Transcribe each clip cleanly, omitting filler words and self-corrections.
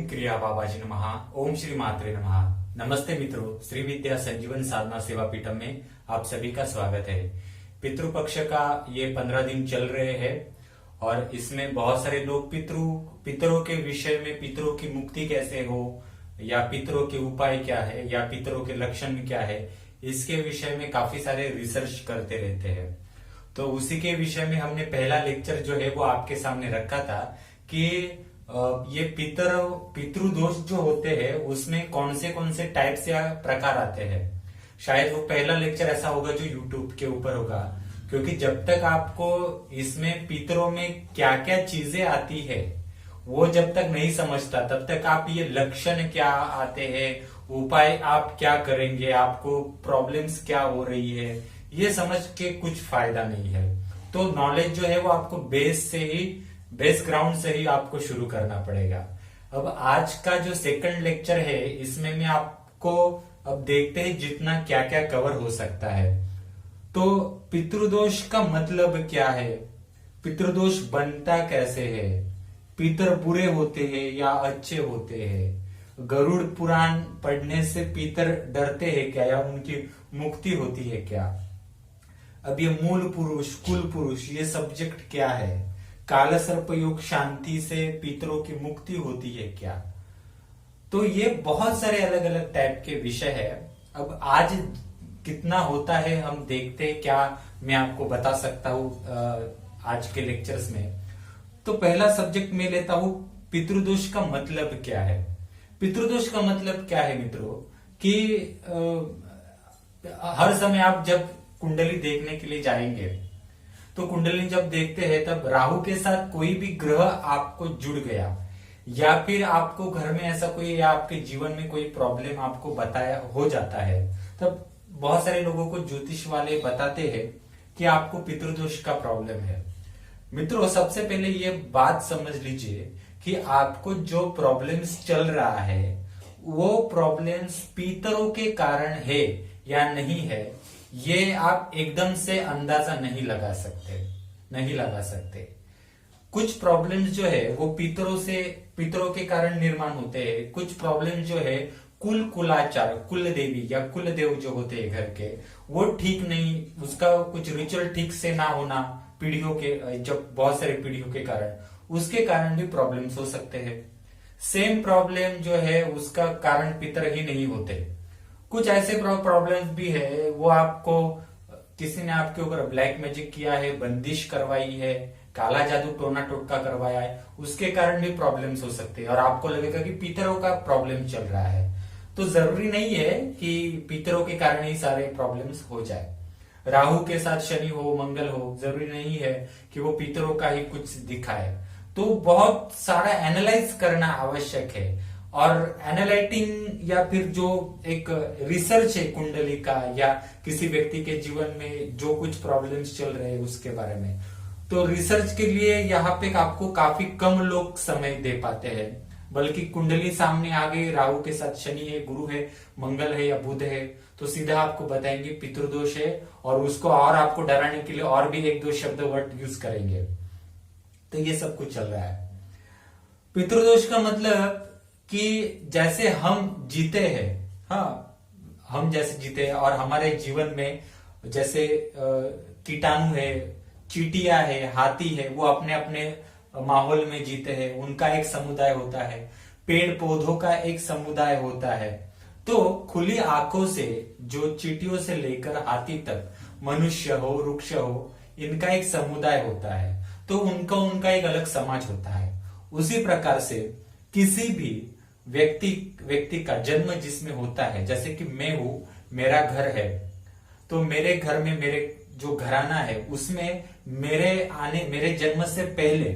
क्रिया बाबाजी नमः। ओम श्री मात्रे नमः। नमस्ते मित्रों, श्री विद्या संजीवन साधना सेवा पीठम में आप सभी का स्वागत है। पितृपक्ष का ये 15 दिन चल रहे हैं और इसमें बहुत सारे लोग पितरों के विषय में, पितरों की मुक्ति कैसे हो या पितरों के उपाय क्या है या पितरों के लक्षण क्या है, इसके विषय में काफी सारे रिसर्च करते रहते हैं। तो उसी के विषय में हमने पहला लेक्चर जो है वो आपके सामने रखा था कि ये पितृदोष जो होते हैं उसमें कौन से टाइप्स या प्रकार आते हैं। शायद वो पहला लेक्चर ऐसा होगा जो यूट्यूब के ऊपर होगा, क्योंकि जब तक आपको इसमें पितरों में क्या क्या चीजें आती है वो जब तक नहीं समझता तब तक आप ये लक्षण क्या आते हैं, उपाय आप क्या करेंगे, आपको प्रॉब्लम्स क्या हो रही है, ये समझ के कुछ फायदा नहीं है। तो नॉलेज जो है वो आपको बेस ग्राउंड से ही आपको शुरू करना पड़ेगा। अब आज का जो सेकंड लेक्चर है इसमें मैं आपको अब देखते हैं जितना क्या क्या कवर हो सकता है। तो पितृदोष का मतलब क्या है, पितृदोष बनता कैसे है, पितर बुरे होते हैं या अच्छे होते हैं, गरुड़ पुराण पढ़ने से पितर डरते हैं क्या या उनकी मुक्ति होती है क्या, अब ये मूल पुरुष कुल पुरुष ये सब्जेक्ट क्या है, काल सर्पयोग शांति से पितरों की मुक्ति होती है क्या। तो ये बहुत सारे अलग अलग टाइप के विषय है। अब आज कितना होता है हम देखते हैं, क्या मैं आपको बता सकता हूं आज के लेक्चर्स में। तो पहला सब्जेक्ट मैं लेता हूं, पितृदोष का मतलब क्या है। पितृदोष का मतलब क्या है मित्रों कि हर समय आप जब कुंडली देखने के लिए जाएंगे तो कुंडली जब देखते हैं तब राहु के साथ कोई भी ग्रह आपको जुड़ गया या फिर आपको घर में ऐसा कोई या आपके जीवन में कोई प्रॉब्लम आपको बताया हो जाता है, तब बहुत सारे लोगों को ज्योतिष वाले बताते हैं कि आपको पितृदोष का प्रॉब्लम है। मित्रों, सबसे पहले ये बात समझ लीजिए कि आपको जो प्रॉब्लम्स चल रहा है वो प्रॉब्लम्स पितरों के कारण है या नहीं है, ये आप एकदम से अंदाजा नहीं लगा सकते। कुछ प्रॉब्लम्स जो है वो पितरों के कारण निर्माण होते हैं। कुछ प्रॉब्लम जो है कुलाचार, कुल देवी या कुल देव जो होते हैं घर के, वो ठीक नहीं, उसका कुछ रिचुअल ठीक से ना होना, पीढ़ियों के जब बहुत सारे पीढ़ियों के कारण, उसके कारण भी प्रॉब्लम्स हो सकते हैं। सेम प्रॉब्लम जो है उसका कारण पितर ही नहीं होते। कुछ ऐसे प्रॉब्लम्स भी है वो आपको किसी ने आपके ऊपर ब्लैक मैजिक किया है, बंदिश करवाई है, काला जादू टोना टोटका करवाया है, उसके कारण भी प्रॉब्लम्स हो सकते हैं और आपको लगेगा कि पितरों का प्रॉब्लम चल रहा है। तो जरूरी नहीं है कि पितरों के कारण ही सारे प्रॉब्लम्स हो जाए। राहु के साथ शनि हो, मंगल हो, जरूरी नहीं है कि वो पितरों का ही कुछ दिखाए। तो बहुत सारा एनालाइज करना आवश्यक है और एनालाइटिंग या फिर जो एक रिसर्च है कुंडली का या किसी व्यक्ति के जीवन में जो कुछ प्रॉब्लम्स चल रहे हैं उसके बारे में, तो रिसर्च के लिए यहाँ पे आपको काफी कम लोग समय दे पाते हैं। बल्कि कुंडली सामने आ गई, राहु के साथ शनि है, गुरु है, मंगल है या बुध है, तो सीधा आपको बताएंगे पितृदोष है और उसको और आपको डराने के लिए और भी एक दो शब्द वर्ड यूज करेंगे। तो ये सब कुछ चल रहा है। पितृदोष का मतलब कि जैसे हम जीते हैं, हाँ, हम जैसे जीते हैं और हमारे जीवन में जैसे कीटाणु है, चींटियां है, हाथी है, वो अपने अपने माहौल में जीते हैं, उनका एक समुदाय होता है, पेड़ पौधों का एक समुदाय होता है। तो खुली आंखों से जो चींटियों से लेकर हाथी तक, मनुष्य हो, वृक्ष हो, इनका एक समुदाय होता है। तो उनका एक अलग समाज होता है। उसी प्रकार से किसी भी व्यक्ति का जन्म जिसमें होता है, जैसे कि मैं हूं, मेरा घर है, तो मेरे घर में मेरे जो घराना है उसमें मेरे जन्म से पहले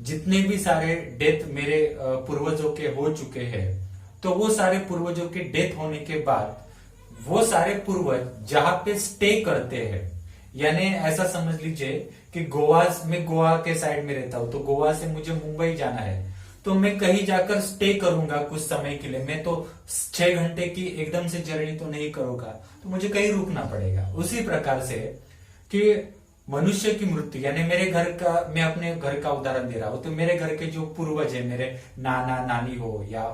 जितने भी सारे डेथ मेरे पूर्वजों के हो चुके हैं, तो वो सारे पूर्वजों के डेथ होने के बाद वो सारे पूर्वज जहां पे स्टे करते हैं, यानी ऐसा समझ लीजिए कि मैं गोवा के साइड में रहता हूं, तो गोवा से मुझे मुंबई जाना है, तो मैं कहीं जाकर स्टे करूंगा कुछ समय के लिए। मैं तो 6 घंटे की एकदम से जर्नी तो नहीं करूंगा, तो मुझे कहीं रुकना पड़ेगा। उसी प्रकार से कि मनुष्य की मृत्यु यानी मेरे घर का, मैं अपने घर का उदाहरण दे रहा हूं, तो मेरे घर के जो पूर्वज है, मेरे नाना नानी हो या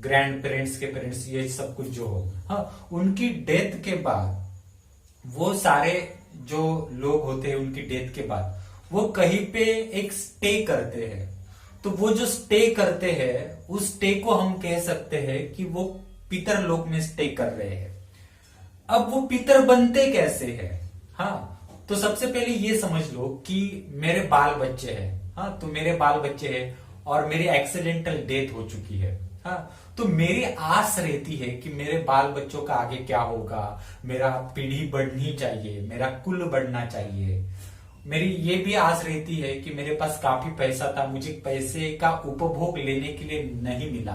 ग्रैंड पेरेंट्स के पेरेंट्स, ये सब कुछ जो हो, हाँ, उनकी डेथ के बाद वो सारे जो लोग होते हैं उनकी डेथ के बाद वो कहीं पे एक स्टे करते हैं। तो वो जो स्टे करते हैं उस स्टे को हम कह सकते हैं कि वो पितर लोक में स्टे कर रहे हैं। अब वो पितर बनते कैसे हैं? हाँ, तो सबसे पहले ये समझ लो कि मेरे बाल बच्चे हैं, हाँ, तो मेरे बाल बच्चे हैं और मेरी एक्सीडेंटल डेथ हो चुकी है, हाँ, तो मेरी आस रहती है कि मेरे बाल बच्चों का आगे क्या होगा, मेरा पीढ़ी बढ़नी चाहिए, मेरा कुल बढ़ना चाहिए। मेरी ये भी आस रहती है कि मेरे पास काफी पैसा था, मुझे पैसे का उपभोग लेने के लिए नहीं मिला,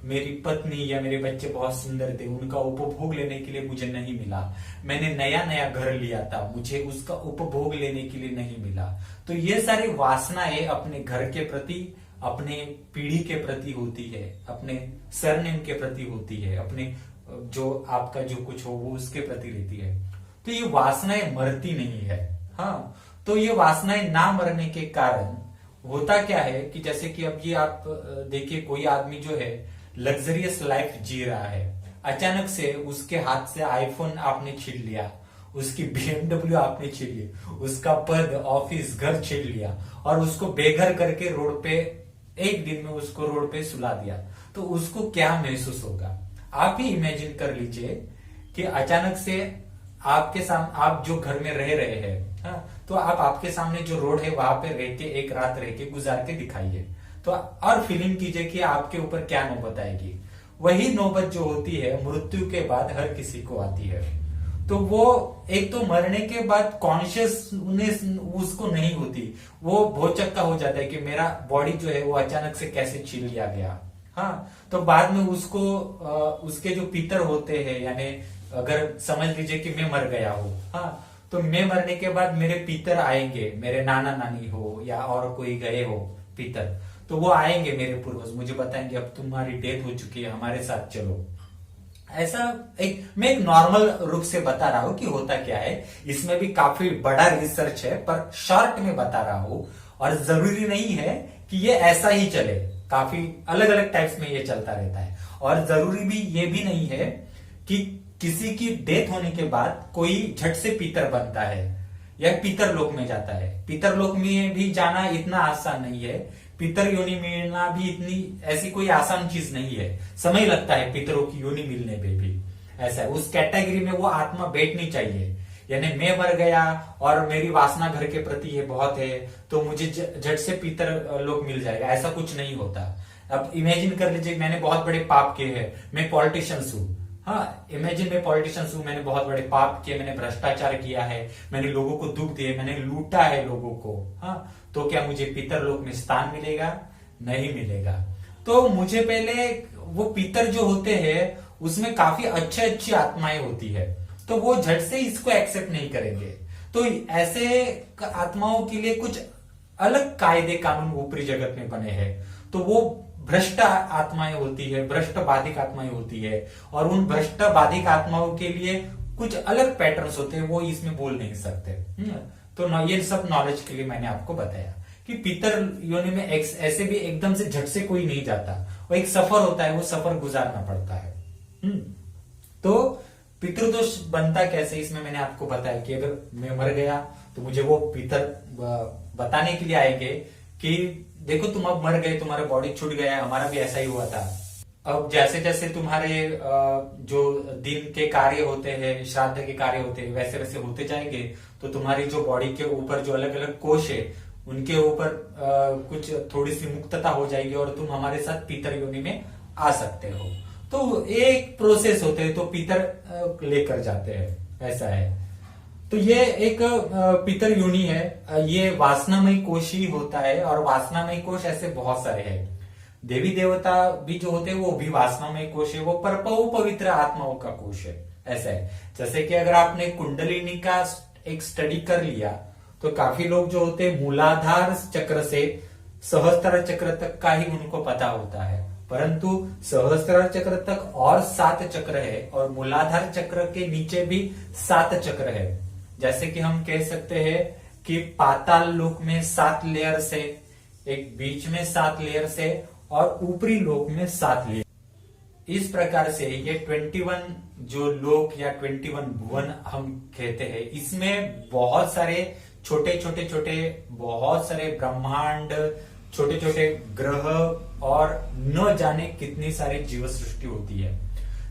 मेरी पत्नी या मेरे बच्चे बहुत सुंदर थे, उनका उपभोग लेने के लिए मुझे नहीं मिला, मैंने नया नया घर लिया था, मुझे उसका उपभोग लेने के लिए नहीं मिला। तो ये सारी वासनाएं अपने घर के प्रति, अपने पीढ़ी के प्रति होती है, अपने सरनेम के प्रति होती है, अपने जो आपका जो कुछ हो वो उसके प्रति रहती है। तो ये वासनाएं मरती नहीं है। हाँ, तो ये वासनाएं ना मरने के कारण होता क्या है कि जैसे कि अब ये आप देखिए, कोई आदमी जो है लग्जरियस लाइफ जी रहा है, अचानक से उसके हाथ से आईफोन आपने छीन लिया, उसकी BMW आपने छीन ली, उसका पद, ऑफिस, घर छीन लिया और उसको बेघर करके रोड पे, एक दिन में उसको रोड पे सुला दिया, तो उसको क्या महसूस होगा? आप ही इमेजिन कर लीजिए कि अचानक से आपके सामने, आप जो घर में रह रहे हैं, हाँ, तो आप आपके सामने जो रोड है वहां पे रह के एक रात रह के गुजार के दिखाइए, तो और फीलिंग कीजिए कि आपके ऊपर क्या नौबत आएगी। वही नौबत जो होती है मृत्यु के बाद हर किसी को आती है। तो वो एक तो मरने के बाद कॉन्शियसनेस उसको नहीं होती, वो भौचक्का हो जाता है कि मेरा बॉडी जो है वो अचानक से कैसे छीन लिया गया। हाँ, तो बाद में उसको उसके जो पितर होते हैं, यानी अगर समझ लीजिए कि मैं मर गया हूं, हाँ, तो मैं मरने के बाद मेरे पितर आएंगे, मेरे नाना नानी हो या और कोई गए हो पितर, तो वो आएंगे मेरे पूर्वज, मुझे बताएंगे अब तुम्हारी डेथ हो चुकी है, हमारे साथ चलो। ऐसा मैं एक नॉर्मल रूप से बता रहा हूं कि होता क्या है। इसमें भी काफी बड़ा रिसर्च है, पर शॉर्ट में बता रहा हूं, और जरूरी नहीं है कि ये ऐसा ही चले, काफी अलग अलग टाइप्स में ये चलता रहता है। और जरूरी भी ये भी नहीं है कि किसी की डेथ होने के बाद कोई झट से पितर बनता है या पितर लोक में जाता है। पितर लोक में भी जाना इतना आसान नहीं है, पितर योनि मिलना भी इतनी ऐसी कोई आसान चीज नहीं है, समय लगता है पितरों की योनि मिलने पे भी। ऐसा है, उस कैटेगरी में वो आत्मा बैठनी चाहिए। यानी मैं मर गया और मेरी वासना घर के प्रति ये बहुत है तो मुझे झट से पितर लोक मिल जाएगा, ऐसा कुछ नहीं होता। अब इमेजिन कर लीजिए मैंने बहुत बड़े पाप किए हैं, मैं पॉलिटिशियंस हूं, हाँ, इमेजिन मैं पॉलिटिशियंस हूं, मैंने बहुत बड़े पाप किए, मैंने भ्रष्टाचार किया है, मैंने लोगों को दुख दिए, मैंने लूटा है लोगों को, हाँ, तो क्या मुझे पितर लोक में स्थान मिलेगा? नहीं मिलेगा। तो मुझे पहले वो पितर जो होते हैं उसमें काफी अच्छी आत्माएं होती है, तो वो झट से इसको एक्सेप्ट नहीं करेंगे। तो ऐसे आत्माओं के लिए कुछ अलग कायदे कानून ऊपरी जगत में बने हैं, तो वो भ्रष्ट आत्माएं होती है, भ्रष्ट बाधिक आत्माएं होती है, और उन भ्रष्ट बाधिक आत्माओं के लिए कुछ अलग पैटर्न्स होते हैं, वो इसमें बोल नहीं सकते। तो ये सब नॉलेज के लिए मैंने आपको बताया कि पितर योनि में ऐसे भी एकदम से झट से कोई नहीं जाता, वो एक सफर होता है, वो सफर गुजारना पड़ता है। तो पितृदोष बनता कैसे, इसमें मैंने आपको बताया कि अगर मैं मर गया तो मुझे वो पितर बताने के लिए आएंगे कि देखो तुम अब मर गए, तुम्हारा बॉडी छूट गया, हमारा भी ऐसा ही हुआ था। अब जैसे जैसे तुम्हारे जो दिन के कार्य होते हैं, श्राद्ध के कार्य होते हैं, वैसे वैसे होते जाएंगे, तो तुम्हारी जो बॉडी के ऊपर जो अलग अलग कोश है उनके ऊपर कुछ थोड़ी सी मुक्तता हो जाएगी और तुम हमारे साथ पितर योनि में आ सकते हो। तो एक प्रोसेस होते हैं, तो पितर लेकर जाते हैं, ऐसा है। तो ये एक पितर योनि है, ये वासनामय कोश ही होता है, और वासनामय कोश ऐसे बहुत सारे हैं। देवी देवता भी जो होते हैं वो भी वासनामय कोश है, वो पवित्र आत्माओं का कोश है, ऐसा है। जैसे कि अगर आपने कुंडलिनी का एक स्टडी कर लिया तो काफी लोग जो होते हैं मूलाधार चक्र से सहस्त्रार चक्र तक का ही उनको पता होता है, परंतु सहस्त्रार चक्र तक और 7 चक्र है, और मूलाधार चक्र के नीचे भी 7 चक्र है। जैसे कि हम कह सकते हैं कि पाताल लोक में 7 लेयर्स है, एक बीच में 7 लेयर्स है और ऊपरी लोक में 7 लेयर। इस प्रकार से ये 21 जो लोक या 21 भुवन हम कहते हैं, इसमें बहुत सारे छोटे छोटे छोटे बहुत सारे ब्रह्मांड, छोटे छोटे ग्रह और न जाने कितनी सारी जीव सृष्टि होती है।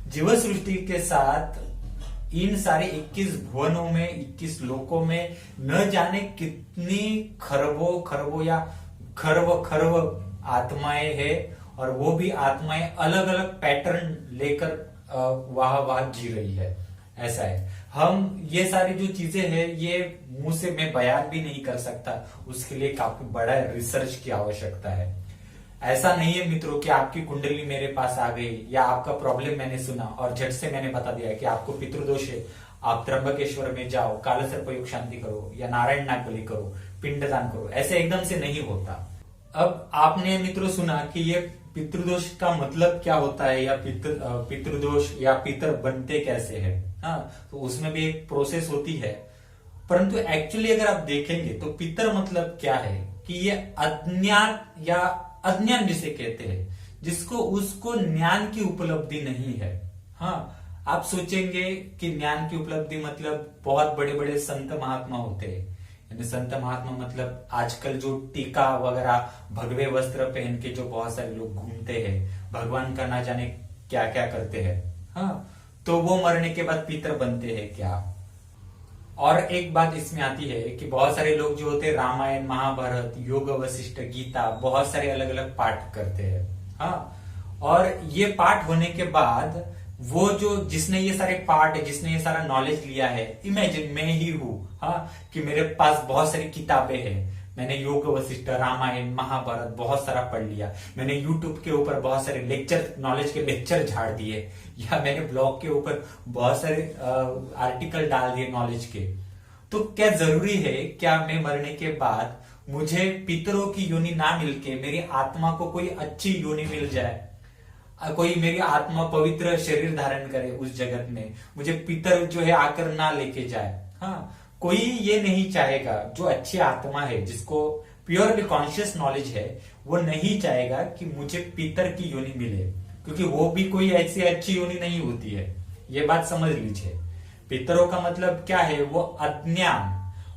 जीव सृष्टि के साथ इन सारे 21 भुवनों में, 21 लोकों में न जाने कितनी खरबों खरबों या खरब खरब आत्माएं हैं, और वो भी आत्माएं अलग अलग पैटर्न लेकर वाह जी रही है। ऐसा है, हम ये सारी जो चीजें हैं ये मुंह से मैं बयान भी नहीं कर सकता, उसके लिए काफी बड़ा रिसर्च की आवश्यकता है। ऐसा नहीं है मित्रों कि आपकी कुंडली मेरे पास आ गई या आपका प्रॉब्लम मैंने सुना और झट से मैंने बता दिया कि आपको पितृदोष है, आप त्र्यंबकेश्वर में जाओ, काल सर्प योग शांति करो या नारायण नाग बलि करो, पिंडदान करो। ऐसे एकदम से नहीं होता। अब आपने मित्रों सुना कि ये पितृदोष का मतलब क्या होता है, या पितृदोष या पितर बनते कैसे हैं। हाँ, तो उसमें भी एक प्रोसेस होती है, परंतु एक्चुअली अगर आप देखेंगे तो पितर मतलब क्या है कि ये अज्ञान या अज्ञान जिसे कहते हैं, जिसको उसको ज्ञान की उपलब्धि नहीं है। हाँ, आप सोचेंगे कि ज्ञान की उपलब्धि मतलब बहुत बड़े बड़े संत महात्मा होते हैं, यानी संत महात्मा मतलब आजकल जो टीका वगैरह भगवे वस्त्र पहन के जो बहुत सारे लोग घूमते हैं, भगवान का ना जाने क्या क्या करते हैं। हाँ, तो वो मरने के बाद पितर बनते हैं क्या? और एक बात इसमें आती है कि बहुत सारे लोग जो होते हैं रामायण, महाभारत, योग वशिष्ठ, गीता, बहुत सारे अलग अलग पाठ करते हैं। हाँ, और ये पाठ होने के बाद वो जो जिसने ये सारे पाठ, जिसने ये सारा नॉलेज लिया है, इमेजिन मैं ही हूं। हाँ, कि मेरे पास बहुत सारी किताबें हैं, मैंने योग वशिष्ठ, रामायण, महाभारत बहुत सारा पढ़ लिया, मैंने यूट्यूब के ऊपर बहुत सारे लेक्चर, नॉलेज के लेक्चर झाड़ दिए, या मैंने ब्लॉग के ऊपर बहुत सारे आर्टिकल डाल दिए नॉलेज के। तो क्या जरूरी है क्या मैं मरने के बाद मुझे पितरों की योनि ना मिलके मेरी आत्मा को कोई अच्छी योनि मिल जाए, कोई मेरी आत्मा पवित्र शरीर धारण करे उस जगत में, मुझे पितर जो है आकर ना लेके जाए? हाँ, कोई ये नहीं चाहेगा, जो अच्छी आत्मा है, जिसको प्योरली कॉन्शियस नॉलेज है, वो नहीं चाहेगा कि मुझे पितर की योनि मिले, क्योंकि वो भी कोई ऐसी अच्छी योनि नहीं होती है। ये बात समझ लीजिए। पितरों का मतलब क्या है? वो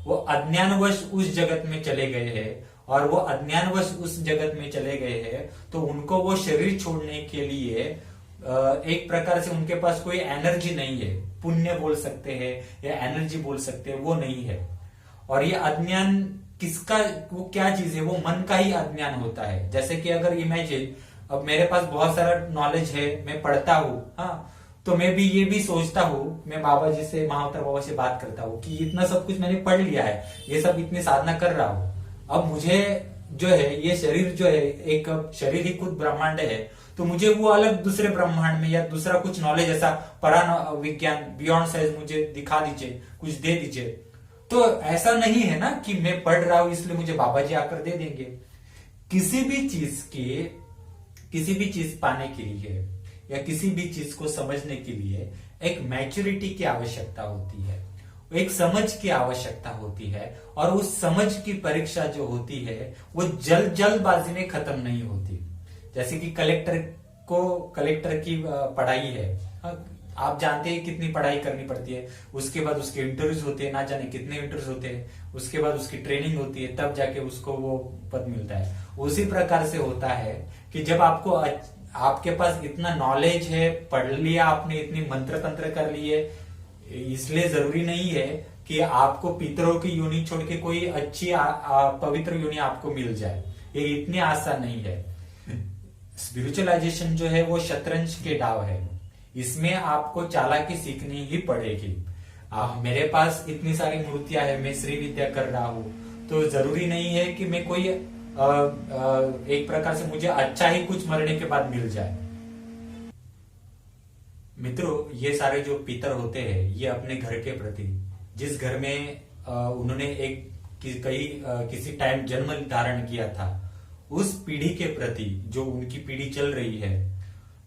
अज्ञानवश उस जगत में चले गए हैं, और वो अज्ञानवश उस जगत में चले गए हैं, तो उनको वो शरीर छोड़ने के लिए एक प्रकार से उनके पास कोई एनर्जी नहीं है, पुण्य बोल सकते हैं या एनर्जी बोल सकते हैं, वो नहीं है। और ये अज्ञान किसका, वो क्या चीज है? वो मन का ही अज्ञान होता है। जैसे कि अगर इमेजिन, अब मेरे पास बहुत सारा नॉलेज है, मैं पढ़ता हूँ, हाँ, तो मैं भी ये भी सोचता हूँ, मैं बाबा जी से, महावतार बाबा से बात करता हूँ कि इतना सब कुछ मैंने पढ़ लिया है, ये सब इतनी साधना कर रहा हूँ, अब मुझे जो है ये शरीर जो है, एक शरीर ही खुद ब्रह्मांड है, तो मुझे वो अलग दूसरे ब्रह्मांड में या दूसरा कुछ नॉलेज ऐसा परा विज्ञान बियॉन्ड साइंस मुझे दिखा दीजिए, कुछ दे दीजिए। तो ऐसा नहीं है ना कि मैं पढ़ रहा हूं इसलिए मुझे बाबा जी आकर दे देंगे। किसी भी चीज पाने के लिए या किसी भी चीज को समझने के लिए एक मैच्योरिटी की आवश्यकता होती है, एक समझ की आवश्यकता होती है, और उस समझ की परीक्षा जो होती है वो जल्दबाजी में खत्म नहीं होती। जैसे कि कलेक्टर की पढ़ाई है, आप जानते हैं कितनी पढ़ाई करनी पड़ती है, उसके बाद उसके इंटरव्यूज होते हैं, ना जाने कितने इंटरव्यूज होते हैं, उसके बाद उसकी ट्रेनिंग होती है, तब जाके उसको वो पद मिलता है। उसी प्रकार से होता है कि जब आपके पास इतना नॉलेज है, पढ़ लिया आपने, इतनी मंत्र तंत्र कर लिए, इसलिए जरूरी नहीं है कि आपको पितरों की योनि छोड़ के कोई अच्छी पवित्र योनि आपको मिल जाए, ये इतनी आसान नहीं है। स्पिरिचुअलाइजेशन जो है वो शतरंज के दाव है, इसमें आपको चालाकी सीखनी ही पड़ेगी। मेरे पास इतनी सारी मूर्तियां है, मैं श्री विद्या कर रहा हूं, तो जरूरी नहीं है कि मैं कोई एक प्रकार से मुझे अच्छा ही कुछ मरने के बाद मिल जाए। मित्रों, ये सारे जो पितर होते हैं, ये अपने घर के प्रति, जिस घर में उन्होंने किसी टाइम जन्म धारण किया था, उस पीढ़ी के प्रति, जो उनकी पीढ़ी चल रही है,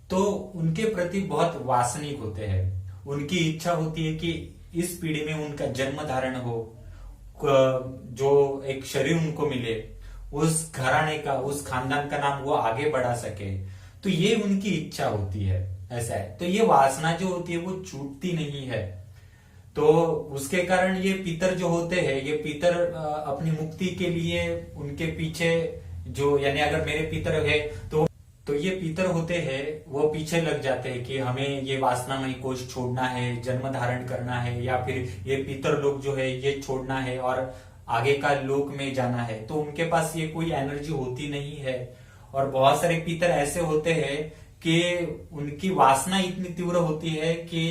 तो उनके प्रति बहुत वासनिक होते हैं। उनकी इच्छा होती है कि इस पीढ़ी में उनका जन्म धारण हो, जो एक शरीर उनको मिले, उस घराने का, उस खानदान का नाम वो आगे बढ़ा सके, तो ये उनकी इच्छा होती है। ऐसा है। तो ये वासना जो होती है वो छूटती नहीं है। तो उसके कारण ये पितर जो होते हैं, ये पितर अपनी मुक्ति के लिए उनके पीछे जो, यानी अगर मेरे पितर है तो ये पितर होते हैं, वो पीछे लग जाते हैं कि हमें ये वासनामयी कोष छोड़ना है, जन्म धारण करना है, या फिर ये पितर लोग जो है ये छोड़ना है और आगे का लोक में जाना है। तो उनके पास ये कोई एनर्जी होती नहीं है। और बहुत सारे पितर ऐसे होते हैं कि उनकी वासना इतनी तीव्र होती है कि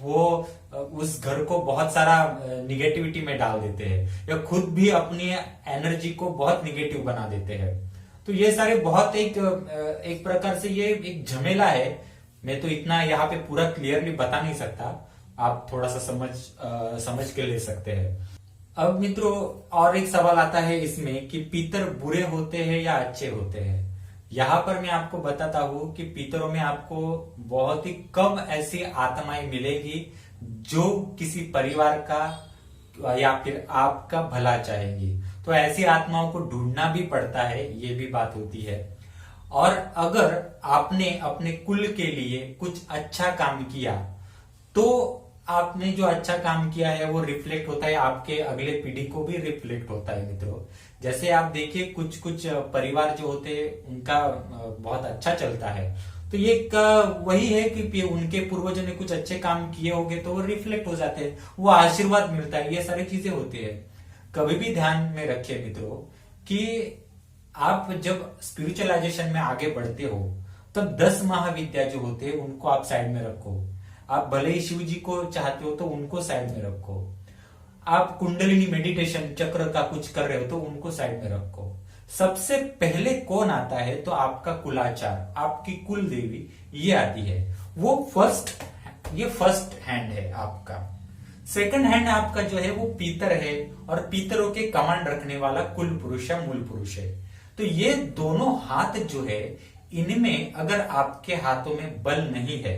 वो उस घर को बहुत सारा निगेटिविटी में डाल देते हैं, या खुद भी अपनी एनर्जी को बहुत निगेटिव बना देते हैं। तो ये सारे बहुत एक प्रकार से ये एक झमेला है। मैं तो इतना यहाँ पे पूरा क्लियरली बता नहीं सकता, आप थोड़ा सा समझ के ले सकते हैं। अब मित्रों, और एक सवाल आता है इसमें कि पितर बुरे होते हैं या अच्छे होते हैं। यहाँ पर मैं आपको बताता हूं कि पितरों में आपको बहुत ही कम ऐसी आत्माएं मिलेगी जो किसी परिवार का या फिर आपका भला चाहेंगी। तो ऐसी आत्माओं को ढूंढना भी पड़ता है, ये भी बात होती है। और अगर आपने अपने कुल के लिए कुछ अच्छा काम किया, तो आपने जो अच्छा काम किया है वो रिफ्लेक्ट होता है, आपके अगले पीढ़ी को भी रिफ्लेक्ट होता है मित्रों। जैसे आप देखिए कुछ परिवार जो होते हैं उनका बहुत अच्छा चलता है, तो ये वही है कि उनके पूर्वजों ने कुछ अच्छे काम किए होंगे तो वो रिफ्लेक्ट हो जाते हैं, वो आशीर्वाद मिलता है, ये सारी चीजें होती है। कभी भी ध्यान में रखिए मित्रों कि आप जब स्पिरिचुअलाइजेशन में आगे बढ़ते हो तब 10 महाविद्या जो होते हैं उनको आप साइड में रखो। आप भले ही शिव जी को चाहते हो तो उनको साइड में रखो। आप कुंडलिनी मेडिटेशन चक्र का कुछ कर रहे हो तो उनको साइड में रखो। सबसे पहले कौन आता है तो आपका कुलाचार, आपकी कुल देवी ये आती है। वो फर्स्ट हैंड है आपका। सेकंड हैंड आपका जो है वो पीतर है, और पीतरों के कमांड रखने वाला कुल पुरुष है, मूल पुरुष है। तो ये दोनों हाथ जो है, इनमें अगर आपके हाथों में बल नहीं है,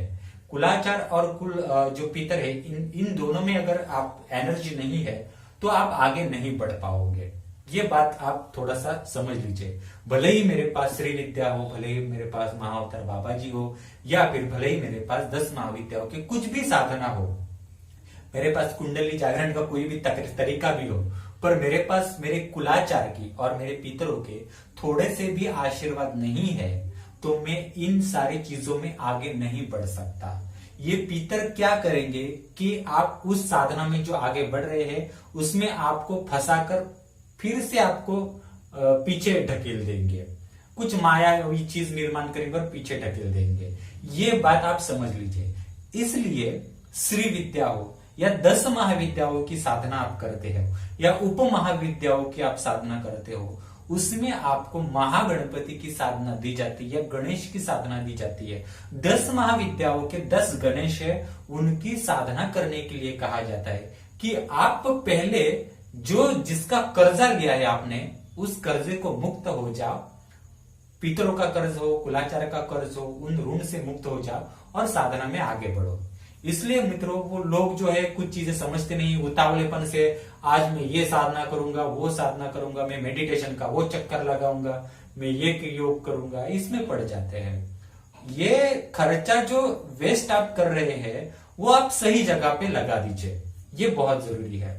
कुलाचार और कुल जो पीतर है, इन दोनों में अगर आप एनर्जी नहीं है तो आप आगे नहीं बढ़ पाओगे। ये बात आप थोड़ा सा समझ लीजिए। भले ही मेरे पास श्री विद्या हो, भले ही मेरे पास महाअवतार बाबा जी हो, या फिर भले ही मेरे पास 10 महाविद्याओं के कुछ भी साधना हो, मेरे पास कुंडली जागरण का कोई भी तरीका भी हो, पर मेरे पास मेरे कुलाचार की और मेरे पितरों के थोड़े से भी आशीर्वाद नहीं है, तो मैं इन सारी चीजों में आगे नहीं बढ़ सकता। ये पितर क्या करेंगे कि आप उस साधना में जो आगे बढ़ रहे हैं उसमें आपको फंसाकर फिर से आपको पीछे ढकेल देंगे, कुछ मायावी चीज निर्माण करेंगे और पीछे ढकेल देंगे। ये बात आप समझ लीजिए। इसलिए श्री विद्या हो या 10 महाविद्याओं की साधना आप करते हो, या उप महाविद्याओं की आप साधना करते हो, उसमें आपको महागणपति की साधना दी जाती है, गणेश की साधना दी जाती है। 10 महाविद्याओं के 10 गणेश है, उनकी साधना करने के लिए कहा जाता है कि आप पहले जिसका कर्जा लिया है आपने, उस कर्जे को मुक्त हो जाओ। पितरों का कर्ज हो, कुलाचार का कर्ज हो, उन ऋण से मुक्त हो जाओ और साधना में आगे बढ़ो। इसलिए मित्रों, वो लोग जो है कुछ चीजें समझते नहीं, उतावलेपन से आज मैं ये साधना करूंगा, वो साधना करूंगा, मैं मेडिटेशन का वो चक्कर लगाऊंगा, मैं ये योग करूंगा, इसमें पड़ जाते हैं। ये खर्चा जो वेस्ट आप कर रहे हैं वो आप सही जगह पे लगा दीजिए, ये बहुत जरूरी है।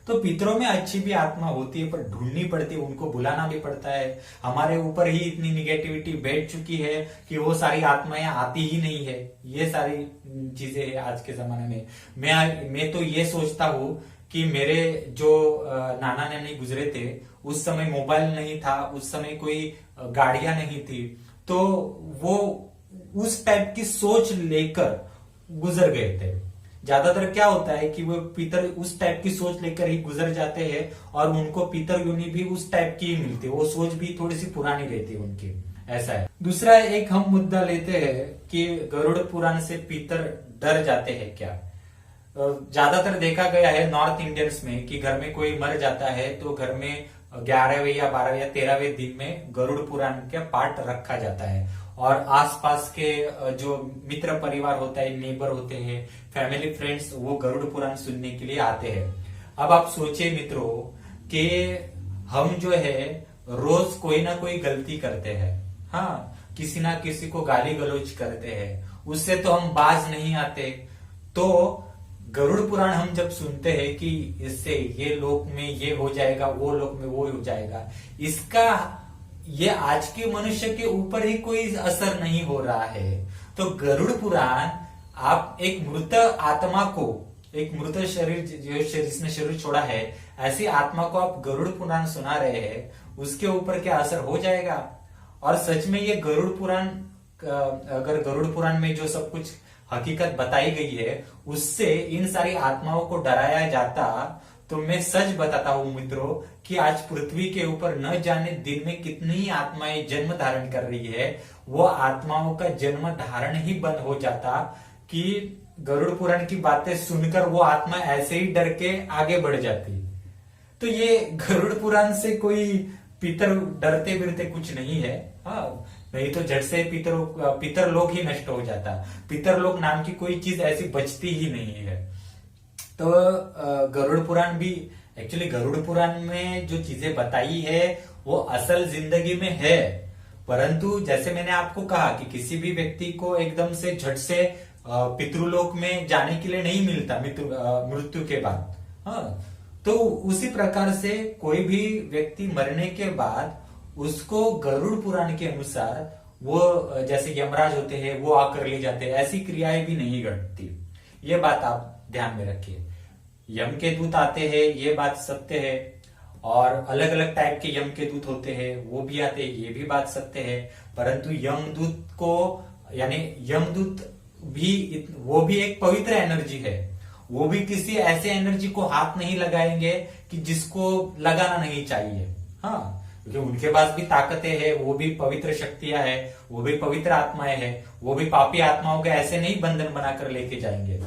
तो पितरों में अच्छी भी आत्मा होती है, पर ढूंढनी पड़ती है, उनको बुलाना भी पड़ता है। हमारे ऊपर ही इतनी निगेटिविटी बैठ चुकी है कि वो सारी आत्माएं आती ही नहीं है। ये सारी चीजें है आज के जमाने में। मैं तो ये सोचता हूँ कि मेरे जो नाना नानी गुजरे थे, उस समय मोबाइल नहीं था, उस समय कोई गाड़ियां नहीं थी, तो वो उस टाइप की सोच लेकर गुजर गए थे। ज्यादातर क्या होता है कि वो पितर उस टाइप की सोच लेकर ही गुजर जाते हैं और उनको पितर योनि भी उस टाइप की ही मिलती है, वो सोच भी थोड़ी सी पुरानी रहती है उनकी। ऐसा है। दूसरा एक हम मुद्दा लेते हैं कि गरुड़ पुराण से पितर डर जाते हैं क्या। ज्यादातर देखा गया है नॉर्थ इंडियंस में कि घर में कोई मर जाता है तो घर में 11वें या 12वें या 13वें दिन में गरुड़ पुराण का पाठ रखा जाता है, और आसपास के जो मित्र परिवार होता है, नेबर होते हैं, फैमिली फ्रेंड्स, वो गरुड़ पुराण सुनने के लिए आते हैं। अब आप सोचिए मित्रों कि हम जो है रोज कोई ना कोई गलती करते हैं। हाँ, किसी ना किसी को गाली गलौज करते हैं, उससे तो हम बाज नहीं आते। तो गरुड़ पुराण हम जब सुनते हैं कि इससे ये लोक में ये हो जाएगा, वो लोक में वो हो जाएगा, इसका ये आज के मनुष्य के ऊपर ही कोई असर नहीं हो रहा है। तो गरुड़ पुराण आप एक मृत आत्मा को, एक मृत शरीर जिसने शरीर छोड़ा है, ऐसी आत्मा को आप गरुड़ पुराण सुना रहे हैं, उसके ऊपर क्या असर हो जाएगा। और सच में ये गरुड़ पुराण, अगर गरुड़ पुराण में जो सब कुछ हकीकत बताई गई है उससे इन सारी आत्माओं को डराया जाता, तो मैं सच बताता हूं मित्रों कि आज पृथ्वी के ऊपर न जाने दिन में कितनी आत्माएं जन्म धारण कर रही है, वो आत्माओं का जन्म धारण ही बंद हो जाता कि गरुड़ पुराण की बातें सुनकर वो आत्मा ऐसे ही डर के आगे बढ़ जाती। तो ये गरुड़ पुराण से कोई पितर डरते बिरते कुछ नहीं है। हाँ, नहीं तो झट से पितर लोग ही नष्ट हो जाता, पितर लोग नाम की कोई चीज ऐसी बचती ही नहीं है। तो गरुड़ पुराण भी, एक्चुअली गरुड़ पुराण में जो चीजें बताई है वो असल जिंदगी में है, परंतु जैसे मैंने आपको कहा कि किसी भी व्यक्ति को एकदम से झट से पितृलोक में जाने के लिए नहीं मिलता मृत्यु के बाद। हाँ, तो उसी प्रकार से कोई भी व्यक्ति मरने के बाद उसको गरुड़ पुराण के अनुसार वो जैसे यमराज होते हैं वो आकर ले जाते हैं, ऐसी क्रियाएं भी नहीं घटती। ये बात आप ध्यान में रखिए। यम के दूत आते हैं, ये बात सत्य है, और अलग अलग टाइप के यम के दूत होते हैं वो भी आते हैं, ये भी बात सत्य है। परंतु यमदूत को, यानी यमदूत भी, वो भी एक पवित्र एनर्जी है, वो भी किसी ऐसे एनर्जी को हाथ नहीं लगाएंगे कि जिसको लगाना नहीं चाहिए। हाँ, क्योंकि उनके पास भी ताकतें हैं, वो भी पवित्र शक्तियां हैं, वो भी पवित्र आत्माएं हैं, वो भी पापी आत्माओं के ऐसे नहीं बंधन बनाकर लेके जाएंगे।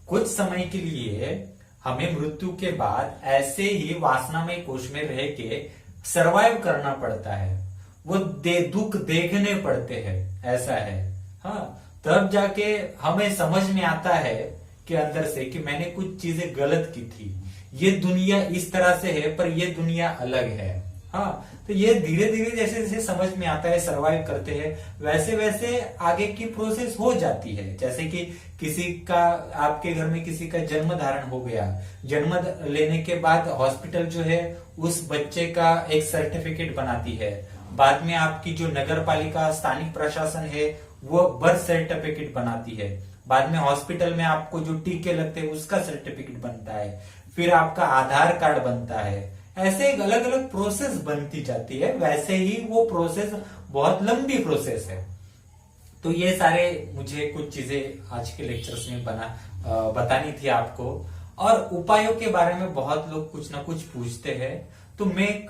कुछ समय के लिए हमें मृत्यु के बाद ऐसे ही वासनामय कोश में रह के सरवाइव करना पड़ता है, वो दुख देखने पड़ते हैं, ऐसा है। हाँ, तब जाके हमें समझ में आता है कि अंदर से कि मैंने कुछ चीजें गलत की थी, ये दुनिया इस तरह से है पर ये दुनिया अलग है। हाँ, तो ये धीरे धीरे जैसे जैसे समझ में आता है, सरवाइव करते हैं, वैसे वैसे आगे की प्रोसेस हो जाती है। जैसे कि किसी का, आपके घर में किसी का जन्म धारण हो गया, जन्म लेने के बाद हॉस्पिटल जो है उस बच्चे का एक सर्टिफिकेट बनाती है, बाद में आपकी जो नगर पालिका स्थानिक प्रशासन है वो बर्थ सर्टिफिकेट बनाती है, बाद में हॉस्पिटल में आपको जो टीके लगते हैं उसका सर्टिफिकेट बनता है, फिर आपका आधार कार्ड बनता है। ऐसे एक अलग अलग प्रोसेस बनती जाती है। वैसे ही वो प्रोसेस बहुत लंबी प्रोसेस है। तो ये सारे मुझे कुछ चीजें आज के लेक्चर्स में बतानी थी आपको। और उपायों के बारे में बहुत लोग कुछ ना कुछ पूछते हैं, तो मैं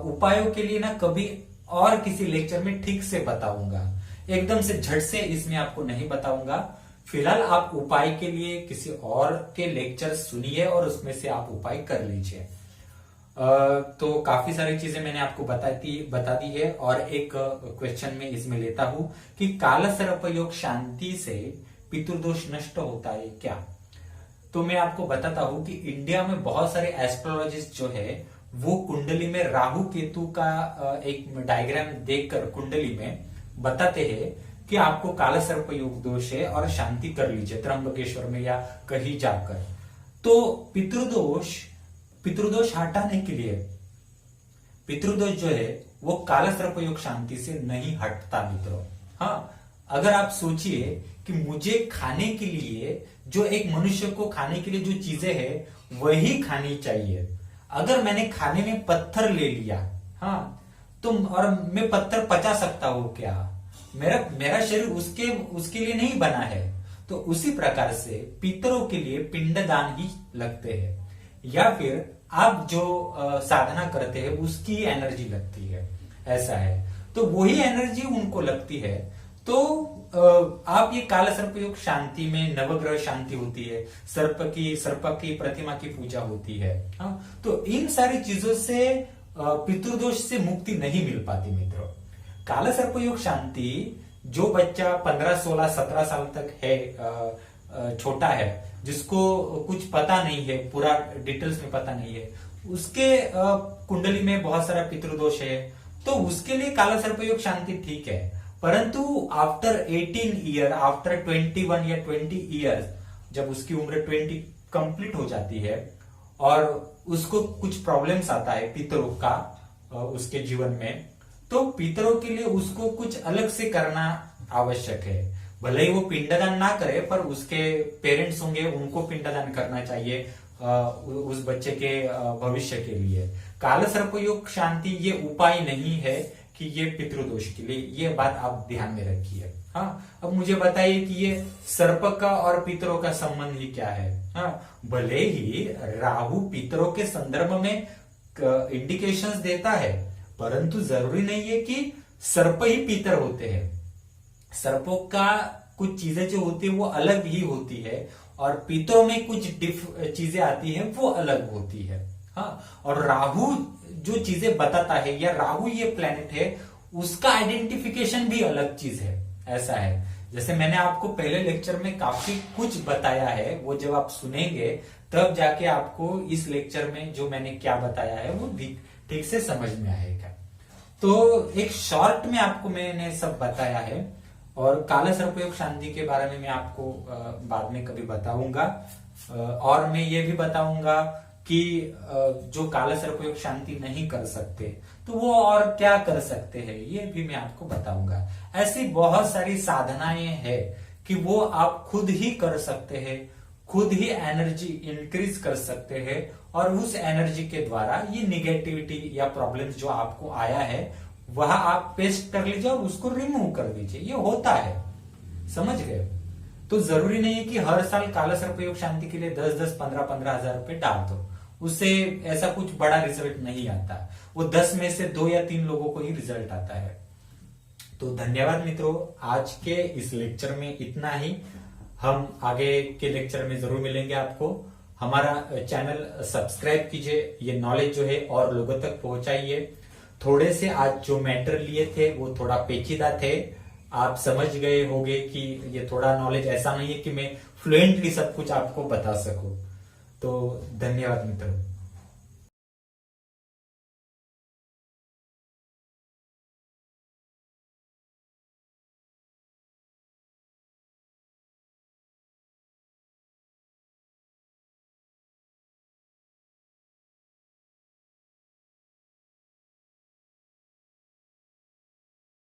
उपायों के लिए ना कभी और किसी लेक्चर में ठीक से बताऊंगा, एकदम से झट से इसमें आपको नहीं बताऊंगा। फिलहाल आप उपाय के लिए किसी और के लेक्चर सुनिए और उसमें से आप उपाय कर लीजिए। तो काफी सारी चीजें मैंने आपको बता दी है। और एक क्वेश्चन में इसमें लेता हूं कि काला सर्प योग शांति से पितृदोष नष्ट होता है क्या? तो मैं आपको बताता हूं कि इंडिया में बहुत सारे एस्ट्रोलॉजिस्ट जो है वो कुंडली में राहु केतु का एक डायग्राम देखकर कुंडली में बताते हैं कि आपको काला सर्प योग दोष है और शांति कर लीजिए त्र्यंबकेश्वर में या कहीं जाकर। तो पितृदोष हटाने के लिए, पितृदोष जो है वो काला सर्प योग शांति से नहीं हटता मित्रों। हाँ, अगर आप सोचिए कि मुझे खाने के लिए, जो एक मनुष्य को खाने के लिए जो चीजें हैं वही खानी चाहिए। अगर मैंने खाने में पत्थर ले लिया, हाँ, तो और मैं पत्थर पचा सकता हूं क्या? मेरा शरीर उसके लिए नहीं बना है। तो उसी प्रकार से पितरों के लिए पिंडदान ही लगते हैं, या फिर आप जो साधना करते हैं उसकी एनर्जी लगती है, ऐसा है। तो वही एनर्जी उनको लगती है। तो आप ये काला सर्प योग शांति में नवग्रह शांति होती है, सर्प की प्रतिमा की पूजा होती है। हाँ, तो इन सारी चीजों से पितृदोष से मुक्ति नहीं मिल पाती मित्रों। काला सर्प योग शांति, जो बच्चा 15, 16, 17 साल तक है, छोटा है, जिसको कुछ पता नहीं है, पूरा डिटेल्स में पता नहीं है, उसके कुंडली में बहुत सारा पितृदोष है, तो उसके लिए काला सर्पयोग शांति ठीक है। परंतु आफ्टर 18 ईयर, आफ्टर 21 या 20 ईयर्स, जब उसकी उम्र 20 कंप्लीट हो जाती है और उसको कुछ प्रॉब्लम्स आता है पितरों का उसके जीवन में, तो पितरों के लिए उसको कुछ अलग से करना आवश्यक है। भले ही वो पिंडदान ना करे, पर उसके पेरेंट्स होंगे, उनको पिंडदान करना चाहिए उस बच्चे के भविष्य के लिए। काल सर्पयोग शांति ये उपाय नहीं है कि ये पितृदोष के लिए, ये बात आप ध्यान में रखिए। हाँ, अब मुझे बताइए कि ये सर्प का और पितरों का संबंध ही क्या है। हाँ, भले ही राहु पितरों के संदर्भ में इंडिकेशंस देता है, परंतु जरूरी नहीं है कि सर्प ही पितर होते हैं। सर्पों का कुछ चीजें जो होती है वो अलग ही होती है, और पितरों में कुछ चीजें आती हैं वो अलग होती है। हाँ, और राहु जो चीजें बताता है, या राहु ये प्लेनेट है, उसका आइडेंटिफिकेशन भी अलग चीज है। ऐसा है, जैसे मैंने आपको पहले लेक्चर में काफी कुछ बताया है, वो जब आप सुनेंगे तब जाके आपको इस लेक्चर में जो मैंने क्या बताया है वो ठीक से समझ में आएगा। तो एक शॉर्ट में आपको मैंने सब बताया है, और काला सर्पयोग शांति के बारे में मैं आपको बाद में कभी बताऊंगा। और मैं ये भी बताऊंगा कि जो काला सर्पयोग शांति नहीं कर सकते तो वो और क्या कर सकते हैं, ये भी मैं आपको बताऊंगा। ऐसी बहुत सारी साधनाएं हैं कि वो आप खुद ही कर सकते हैं, खुद ही एनर्जी इंक्रीज कर सकते हैं, और उस एनर्जी के द्वारा ये निगेटिविटी या प्रॉब्लम्स जो आपको आया है वह आप पेस्ट कर लीजिए और उसको रिमूव कर दीजिए। ये होता है, समझ गए। तो जरूरी नहीं है कि हर साल काला सर्पयोग शांति के लिए 10-10, 15-15 हजार रुपए डाल दो, उससे ऐसा कुछ बड़ा रिजल्ट नहीं आता। वो 10 में से 2 या 3 लोगों को ही रिजल्ट आता है। तो धन्यवाद मित्रों, आज के इस लेक्चर में इतना ही। हम आगे के लेक्चर में जरूर मिलेंगे आपको। हमारा चैनल सब्सक्राइब कीजिए, ये नॉलेज जो है और लोगों तक पहुंचाइए। थोड़े से आज जो मैटर लिए थे वो थोड़ा पेचीदा थे, आप समझ गए होंगे कि ये थोड़ा नॉलेज ऐसा नहीं है कि मैं फ्लुएंटली सब कुछ आपको बता सकूं। तो धन्यवाद मित्रों।